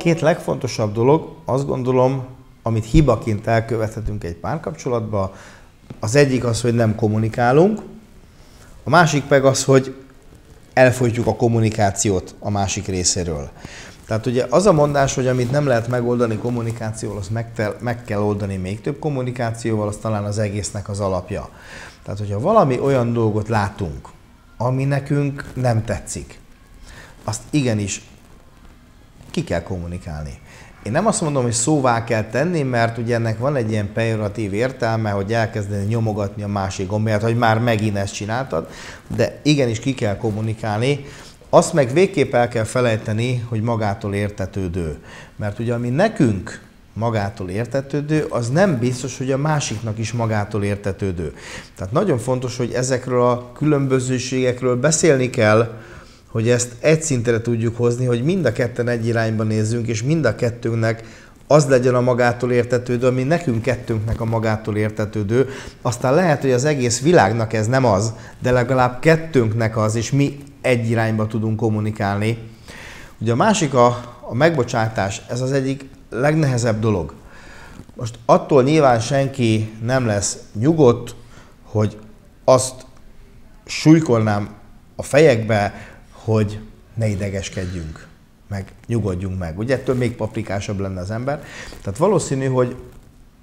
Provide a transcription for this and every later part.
két legfontosabb dolog, azt gondolom, amit hibaként elkövethetünk egy párkapcsolatban, az egyik az, hogy nem kommunikálunk, a másik meg az, hogy elfolytjuk a kommunikációt a másik részéről. Tehát ugye az a mondás, hogy amit nem lehet megoldani kommunikációval, azt meg kell oldani még több kommunikációval, az talán az egésznek az alapja. Tehát, hogyha valami olyan dolgot látunk, ami nekünk nem tetszik, azt igenis ki kell kommunikálni. Én nem azt mondom, hogy szóvá kell tenni, mert ugye ennek van egy ilyen pejoratív értelme, hogy elkezdeni nyomogatni a másik gombját, hogy már megint ezt csináltad, de igenis ki kell kommunikálni. Azt meg végképp el kell felejteni, hogy magától értetődő. Mert ugye ami nekünk magától értetődő, az nem biztos, hogy a másiknak is magától értetődő. Tehát nagyon fontos, hogy ezekről a különbözőségekről beszélni kell, hogy ezt egy szintre tudjuk hozni, hogy mind a ketten egy irányba nézzünk, és mind a kettőnknek az legyen a magától értetődő, ami nekünk kettőnknek a magától értetődő. Aztán lehet, hogy az egész világnak ez nem az, de legalább kettőnknek az, és mi egy irányba tudunk kommunikálni. Ugye a másik a megbocsátás, ez az egyik legnehezebb dolog. Most attól nyilván senki nem lesz nyugodt, hogy azt súlykolnám a fejekbe, hogy ne idegeskedjünk, meg nyugodjunk meg. Ugye ettől még paprikásabb lenne az ember. Tehát valószínű, hogy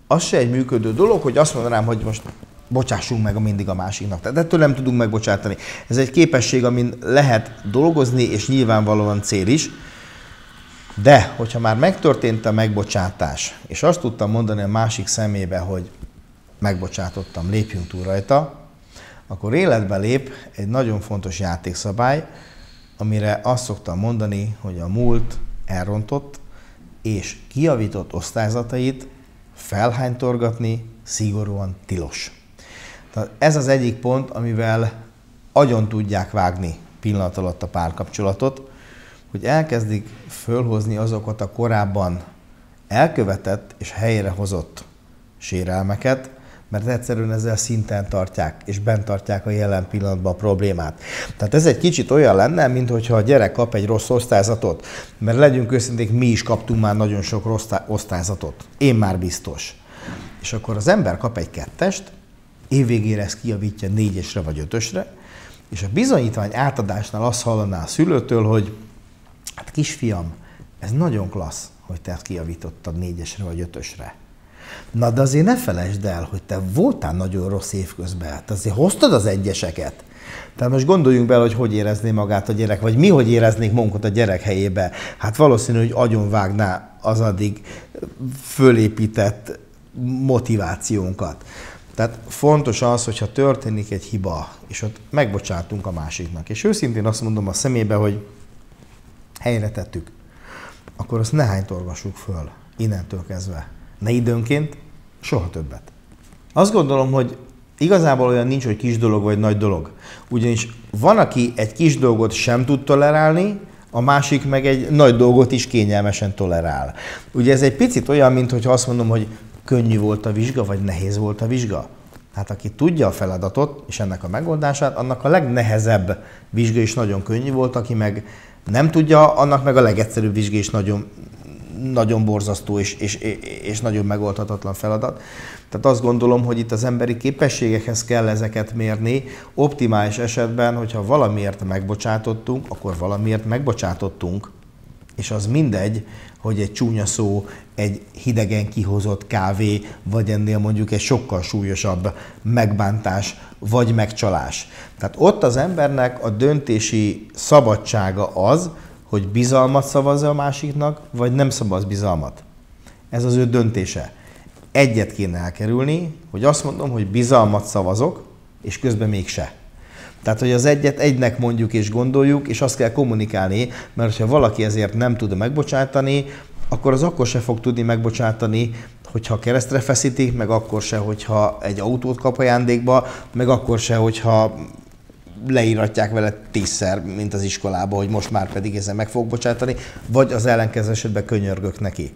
az se egy működő dolog, hogy azt mondanám, hogy most bocsássunk meg mindig a másiknak. Tehát ettől nem tudunk megbocsátani. Ez egy képesség, amin lehet dolgozni, és nyilvánvalóan cél is. De, hogyha már megtörtént a megbocsátás, és azt tudtam mondani a másik szemébe, hogy megbocsátottam, lépjünk túl rajta, akkor életbe lép egy nagyon fontos játékszabály, amire azt szoktam mondani, hogy a múlt elrontott és kijavított osztályzatait felhánytorgatni szigorúan tilos. Tehát ez az egyik pont, amivel agyon tudják vágni pillanat alatt a párkapcsolatot, hogy elkezdik fölhozni azokat a korábban elkövetett és helyrehozott sérelmeket, mert egyszerűen ezzel szinten tartják, és bent tartják a jelen pillanatban a problémát. Tehát ez egy kicsit olyan lenne, mintha a gyerek kap egy rossz osztályzatot, mert legyünk őszinték, mi is kaptunk már nagyon sok rossz osztályzatot. Én már biztos. És akkor az ember kap egy 2-est, évvégére ezt kijavítja 4-esre vagy 5-ösre, és a bizonyítvány átadásnál azt hallaná a szülőtől, hogy hát kisfiam, ez nagyon klassz, hogy te ezt kijavítottad 4-esre vagy 5-ösre. Na, de azért ne felejtsd el, hogy te voltál nagyon rossz évközben, te azért hoztad az 1-eseket. Tehát most gondoljunk bele, hogy érezné magát a gyerek, vagy mi hogy éreznénk magunkat a gyerek helyébe. Hát valószínű, hogy agyonvágná az addig fölépített motivációnkat. Tehát fontos az, hogyha történik egy hiba, és ott megbocsátunk a másiknak. És őszintén azt mondom a szemébe, hogy helyre tettük, akkor azt ne hánytorgassuk föl innentől kezdve. Ne időnként, soha többet. Azt gondolom, hogy igazából olyan nincs, hogy kis dolog vagy nagy dolog. Ugyanis van, aki egy kis dolgot sem tud tolerálni, a másik meg egy nagy dolgot is kényelmesen tolerál. Ugye ez egy picit olyan, mintha azt mondom, hogy könnyű volt a vizsga, vagy nehéz volt a vizsga. Hát aki tudja a feladatot és ennek a megoldását, annak a legnehezebb vizsga is nagyon könnyű volt, aki meg nem tudja, annak meg a legegyszerűbb vizsga is nagyon borzasztó és nagyon megoldhatatlan feladat. Tehát azt gondolom, hogy itt az emberi képességekhez kell ezeket mérni. Optimális esetben, hogyha valamiért megbocsátottunk, akkor valamiért megbocsátottunk. És az mindegy, hogy egy csúnya szó, egy hidegen kihozott kávé, vagy ennél mondjuk egy sokkal súlyosabb megbántás, vagy megcsalás. Tehát ott az embernek a döntési szabadsága az, hogy bizalmat szavaz a másiknak, vagy nem szavaz bizalmat. Ez az ő döntése. Egyet kéne elkerülni, hogy azt mondom, hogy bizalmat szavazok, és közben mégse. Tehát, hogy az egyet egynek mondjuk és gondoljuk, és azt kell kommunikálni, mert ha valaki ezért nem tud megbocsátani, akkor az akkor se fog tudni megbocsátani, hogyha keresztre feszítik, meg akkor se, hogyha egy autót kap ajándékba, meg akkor se, hogyha leíratják vele 10-szer, mint az iskolába, hogy most már pedig ezzel meg fog bocsátani, vagy az ellenkező esetben könyörgök neki.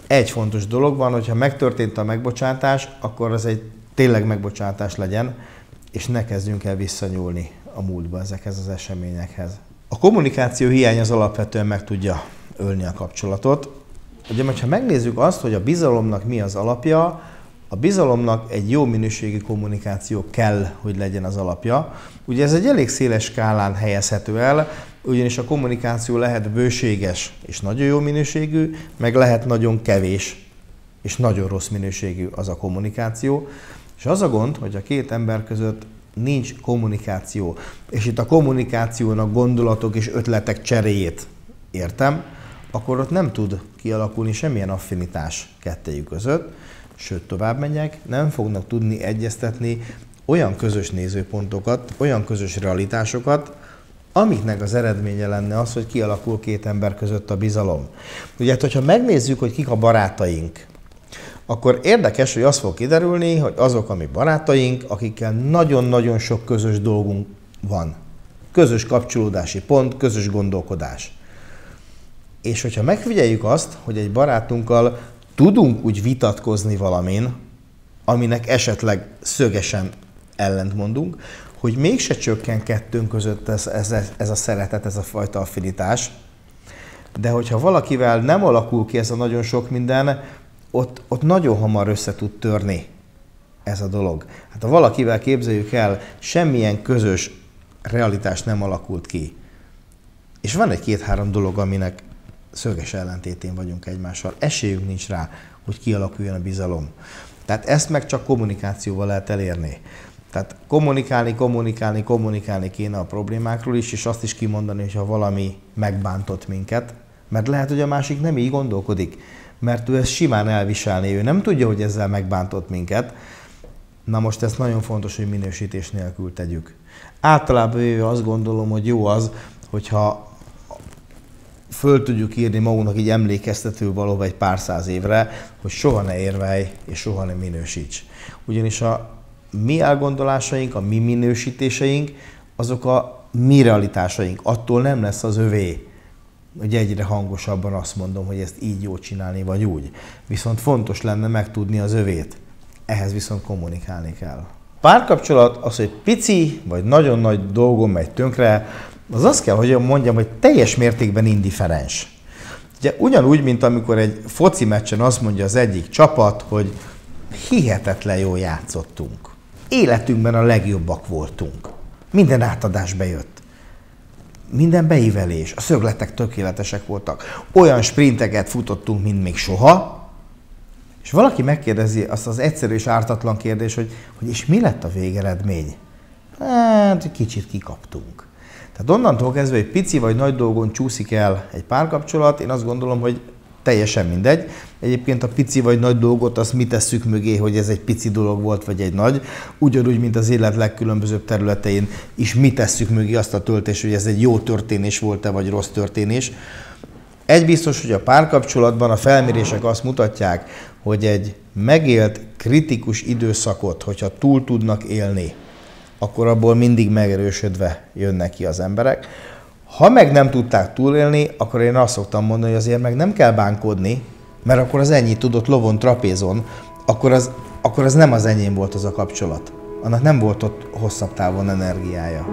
Egy fontos dolog van, hogyha megtörtént a megbocsátás, akkor az egy tényleg megbocsátás legyen, és ne kezdjünk el visszanyúlni a múltba ezekhez az eseményekhez. A kommunikáció hiány az alapvetően meg tudja ölni a kapcsolatot. Ugye, ha megnézzük azt, hogy a bizalomnak mi az alapja, a bizalomnak egy jó minőségű kommunikáció kell, hogy legyen az alapja. Ugye ez egy elég széles skálán helyezhető el, ugyanis a kommunikáció lehet bőséges és nagyon jó minőségű, meg lehet nagyon kevés és nagyon rossz minőségű az a kommunikáció. És az a gond, hogy a két ember között nincs kommunikáció, és itt a kommunikációnak gondolatok és ötletek cseréjét értem, akkor ott nem tud kialakulni semmilyen affinitás kettejük között, sőt tovább megyek, nem fognak tudni egyeztetni olyan közös nézőpontokat, olyan közös realitásokat, amiknek az eredménye lenne az, hogy kialakul két ember között a bizalom. Ugye, hogyha megnézzük, hogy kik a barátaink, akkor érdekes, hogy az fog kiderülni, hogy azok a mi barátaink, akikkel nagyon-nagyon sok közös dolgunk van. Közös kapcsolódási pont, közös gondolkodás. És hogyha megfigyeljük azt, hogy egy barátunkkal tudunk úgy vitatkozni valamin, aminek esetleg szögesen ellentmondunk, hogy mégse csökken kettőnk között ez a szeretet, ez a fajta affinitás, de hogyha valakivel nem alakul ki ez a nagyon sok minden, ott nagyon hamar össze tud törni ez a dolog. Hát ha valakivel képzeljük el, semmilyen közös realitás nem alakult ki. És van egy-két-három dolog, aminek szöges ellentétén vagyunk egymással. Esélyünk nincs rá, hogy kialakuljon a bizalom. Tehát ezt meg csak kommunikációval lehet elérni. Tehát kommunikálni kéne a problémákról is, és azt is kimondani, hogyha valami megbántott minket, mert lehet, hogy a másik nem így gondolkodik, mert ő ezt simán elviselné, ő nem tudja, hogy ezzel megbántott minket. Na most ezt nagyon fontos, hogy minősítés nélkül tegyük. Általában azt gondolom, hogy jó az, hogyha föl tudjuk írni magunknak így emlékeztető valóban egy pár száz évre, hogy soha ne érvelj és soha ne minősíts. Ugyanis a mi elgondolásaink, a mi minősítéseink, azok a mi realitásaink. Attól nem lesz az övé, hogy egyre hangosabban azt mondom, hogy ezt így jó csinálni, vagy úgy. Viszont fontos lenne megtudni az övét. Ehhez viszont kommunikálni kell. Párkapcsolat az, hogy pici, vagy nagyon nagy dolgon megy tönkre, az azt kell, hogy mondjam, hogy teljes mértékben indiferens. Ugye ugyanúgy, mint amikor egy foci meccsen azt mondja az egyik csapat, hogy hihetetlen jól játszottunk. Életünkben a legjobbak voltunk. Minden átadás bejött. Minden beívelés. A szögletek tökéletesek voltak. Olyan sprinteket futottunk, mint még soha. És valaki megkérdezi azt az egyszerű és ártatlan kérdés, hogy és mi lett a végeredmény? Hát, kicsit kikaptunk. Tehát onnantól kezdve, hogy pici vagy nagy dolgon csúszik el egy párkapcsolat, én azt gondolom, hogy teljesen mindegy. Egyébként a pici vagy nagy dolgot azt mi tesszük mögé, hogy ez egy pici dolog volt, vagy egy nagy. Ugyanúgy, mint az élet legkülönbözőbb területein is mi tesszük mögé azt a töltést, hogy ez egy jó történés volt-e, vagy rossz történés. Egy biztos, hogy a párkapcsolatban a felmérések azt mutatják, hogy egy megélt kritikus időszakot, hogyha túl tudnak élni, akkor abból mindig megerősödve jönnek ki az emberek. Ha meg nem tudták túlélni, akkor én azt szoktam mondani, hogy azért meg nem kell bánkodni, mert akkor az ennyit tudott lovon, trapézon, akkor az nem az enyém volt az a kapcsolat. Annak nem volt ott hosszabb távon energiája.